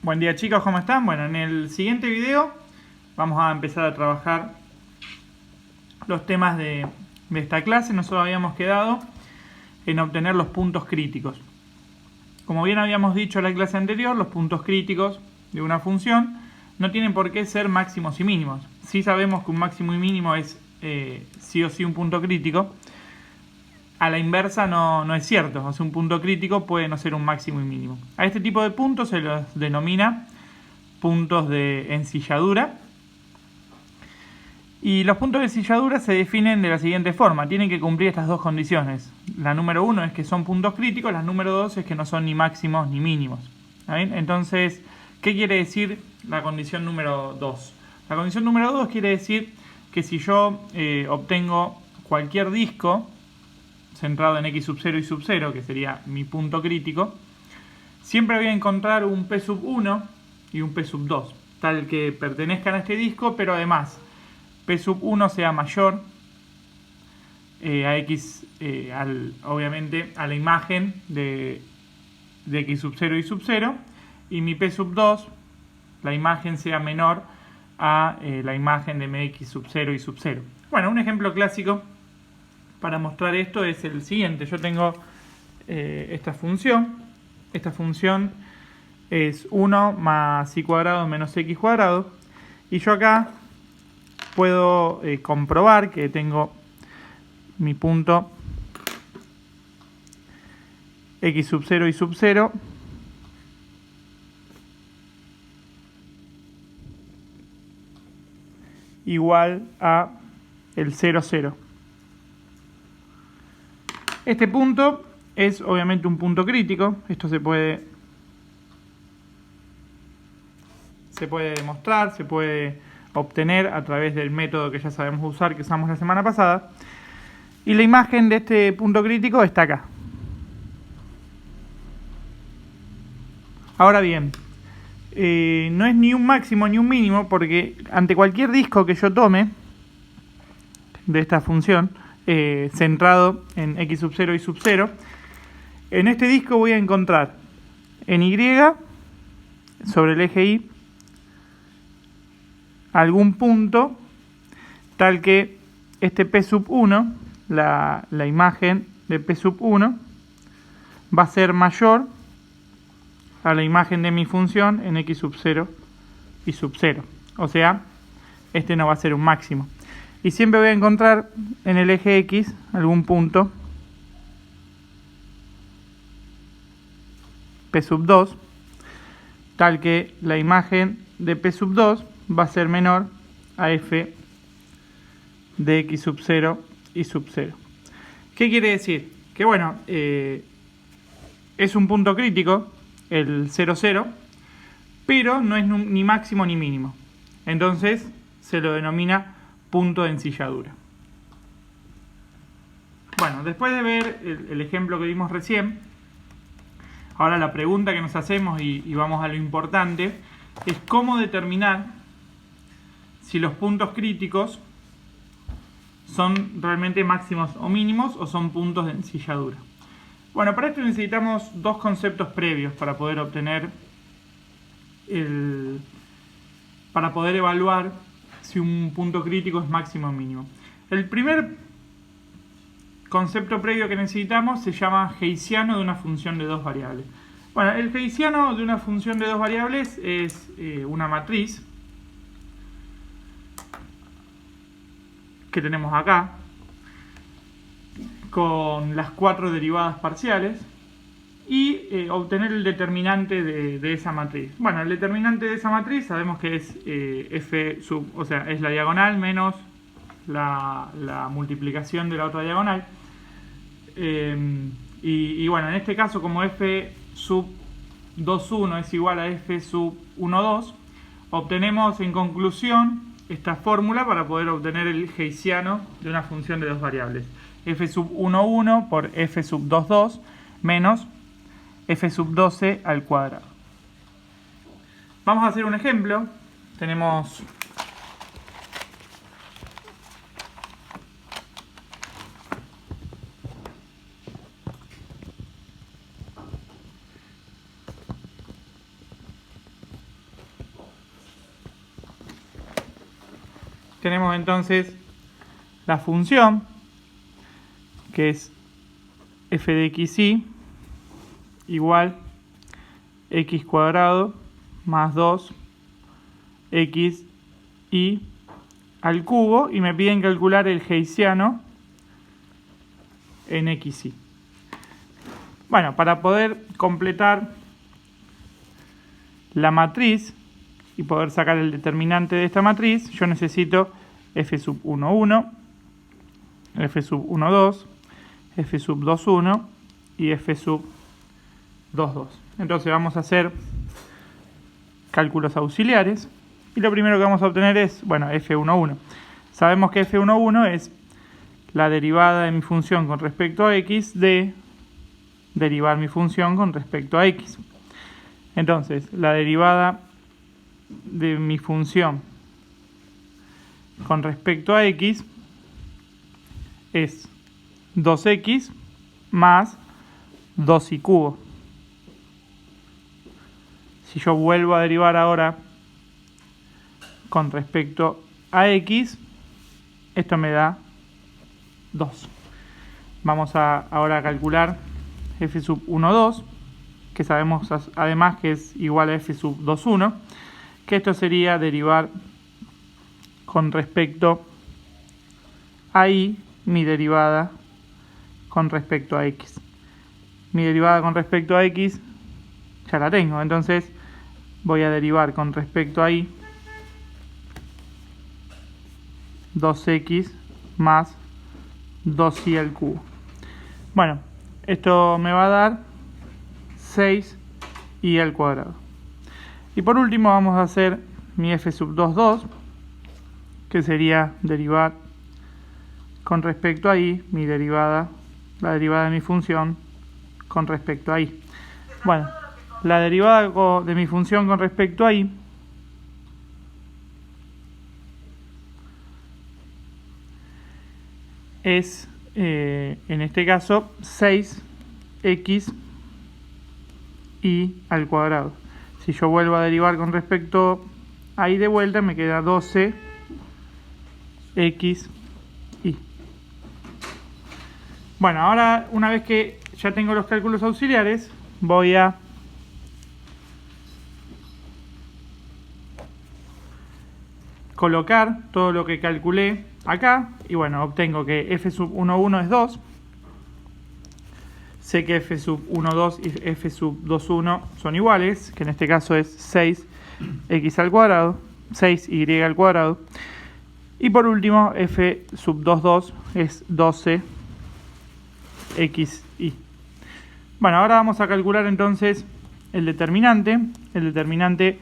Buen día chicos, ¿cómo están? Bueno, en el siguiente video vamos a empezar a trabajar los temas de esta clase. Nosotros habíamos quedado en obtener los puntos críticos. Como bien habíamos dicho en la clase anterior, los puntos críticos de una función no tienen por qué ser máximos y mínimos. Sí sabemos que un máximo y mínimo es sí o sí un punto crítico. A la inversa no es cierto, o sea, un punto crítico puede no ser un máximo y mínimo. A este tipo de puntos se los denomina puntos de ensilladura. Y los puntos de ensilladura se definen de la siguiente forma: tienen que cumplir estas dos condiciones. La número 1 es que son puntos críticos, la número 2 es que no son ni máximos ni mínimos. ¿Bien? Entonces, ¿qué quiere decir la condición número 2? La condición número 2 quiere decir que si yo obtengo cualquier disco centrado en x sub 0 y sub 0, que sería mi punto crítico, siempre voy a encontrar un p sub 1 y un p sub 2, tal que pertenezcan a este disco, pero además p sub 1 sea mayor a x, obviamente a la imagen de x sub 0 y sub 0, y mi p sub 2, la imagen sea menor a la imagen de mi x sub 0 y sub 0. Bueno, un ejemplo clásico para mostrar esto es el siguiente. Yo tengo esta función. Esta función es 1 más y cuadrado menos x cuadrado. Y yo acá puedo comprobar que tengo mi punto x sub 0 y sub 0 igual a el 0, 0. Este punto es obviamente un punto crítico. Esto se puede demostrar, se puede obtener a través del método que ya sabemos usar, que usamos la semana pasada. Y la imagen de este punto crítico está acá. Ahora bien, no es ni un máximo ni un mínimo, porque ante cualquier disco que yo tome de esta función, centrado en x sub 0 y sub 0, en este disco voy a encontrar en Y, sobre el eje Y, algún punto tal que este p sub 1, la imagen de p sub 1, va a ser mayor a la imagen de mi función en x sub 0 y sub 0. O sea, este no va a ser un máximo. Y siempre voy a encontrar en el eje X algún punto p sub 2, tal que la imagen de p sub 2 va a ser menor a f de x sub 0 y sub 0. ¿Qué quiere decir? Que bueno, es un punto crítico, el 0, 0, pero no es ni máximo ni mínimo. Entonces se lo denomina punto de ensilladura. Bueno, después de ver el ejemplo que vimos recién, ahora la pregunta que nos hacemos, y vamos a lo importante, es cómo determinar si los puntos críticos son realmente máximos o mínimos o son puntos de ensilladura. Bueno, para esto necesitamos dos conceptos previos para poder obtener para poder evaluar si un punto crítico es máximo o mínimo. El primer concepto previo que necesitamos se llama Heysiano de una función de dos variables. Bueno, el Heysiano de una función de dos variables es una matriz que tenemos acá con las 4 derivadas parciales y obtener el determinante de esa matriz. Bueno, el determinante de esa matriz sabemos que es f sub, o sea, es la diagonal menos la multiplicación de la otra diagonal. Y bueno, en este caso, como f sub 2,1 es igual a f sub 1,2, obtenemos en conclusión esta fórmula para poder obtener el Heysiano de una función de dos variables: f sub 1,1 por f sub 2,2 menos f sub 12 al cuadrado. Vamos a hacer un ejemplo. Tenemos tenemos entonces la función, que es f de xy igual x cuadrado más 2xy al cubo, y me piden calcular el heysiano en xy. Bueno, para poder completar la matriz y poder sacar el determinante de esta matriz, yo necesito f sub 1, 1, f sub 1, 2, f sub 2, 1 y f sub 2, 2. Entonces vamos a hacer cálculos auxiliares y lo primero que vamos a obtener es, bueno, f1, 1. Sabemos que f1, 1 es la derivada de mi función con respecto a x de derivar mi función con respecto a x. Entonces, la derivada de mi función con respecto a x es 2x más 2y cubo. Si yo vuelvo a derivar ahora con respecto a x, esto me da 2. Vamos ahora a calcular f sub 1, 2, que sabemos además que es igual a f sub 2, 1, que esto sería derivar con respecto a y mi derivada con respecto a x. Mi derivada con respecto a x ya la tengo, entonces voy a derivar con respecto a y 2x más 2y al cubo. Bueno, esto me va a dar 6y al cuadrado. Y por último vamos a hacer mi f sub 2, 2, que sería derivar con respecto a y mi derivada, la derivada de mi función con respecto a y. Bueno, la derivada de mi función con respecto a y es, en este caso, 6x y al cuadrado. Si yo vuelvo a derivar con respecto a y de vuelta, me queda 12x y. Bueno, ahora una vez que ya tengo los cálculos auxiliares, voy a colocar todo lo que calculé acá y bueno, obtengo que f sub 1, 1 es 2. Sé que f sub 1, 2 y f sub 2, 1 son iguales, que en este caso es 6x al cuadrado, 6y al cuadrado. Y por último, f sub 2, 2 es 12xy. Bueno, ahora vamos a calcular entonces el determinante. El determinante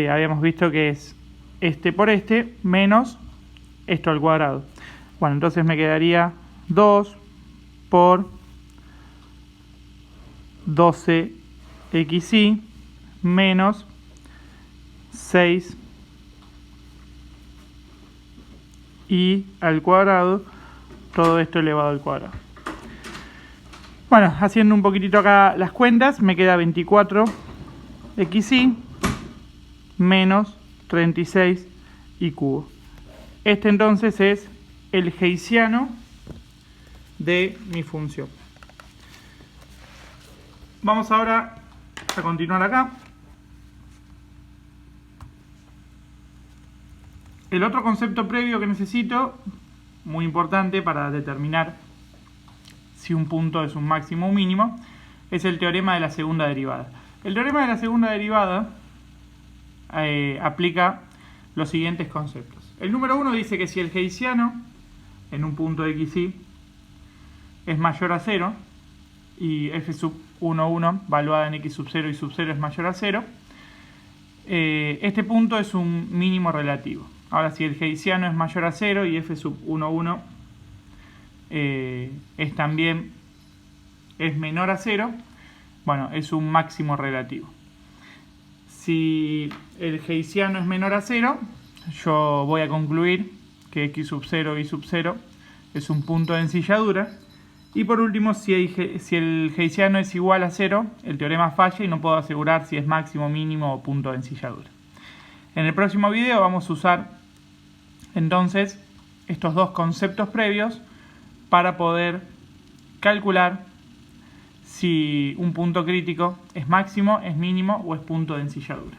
habíamos visto que es este por este menos esto al cuadrado. Bueno, entonces me quedaría 2 por 12xy menos 6y al cuadrado, todo esto elevado al cuadrado. Bueno, haciendo un poquitito acá las cuentas, me queda 24xy menos 36y cubo. Este entonces es el heysiano de mi función. Vamos ahora a continuar acá. El otro concepto previo que necesito, muy importante para determinar si un punto es un máximo o un mínimo, es el teorema de la segunda derivada. El teorema de la segunda derivada aplica los siguientes conceptos. El número 1 dice que si el heysiano en un punto xy es mayor a 0 y f sub 1, 1 valuada en x sub 0 y sub 0 es mayor a 0, este punto es un mínimo relativo. Ahora, si el heysiano es mayor a 0 y f sub 1, 1 es menor a 0, bueno, es un máximo relativo. Si el heysiano es menor a 0, yo voy a concluir que x sub 0 y sub 0 es un punto de ensilladura. Y por último, si el heysiano es igual a 0, el teorema falla y no puedo asegurar si es máximo, mínimo o punto de ensilladura. En el próximo video vamos a usar entonces estos dos conceptos previos para poder calcular si un punto crítico es máximo, es mínimo o es punto de ensilladura.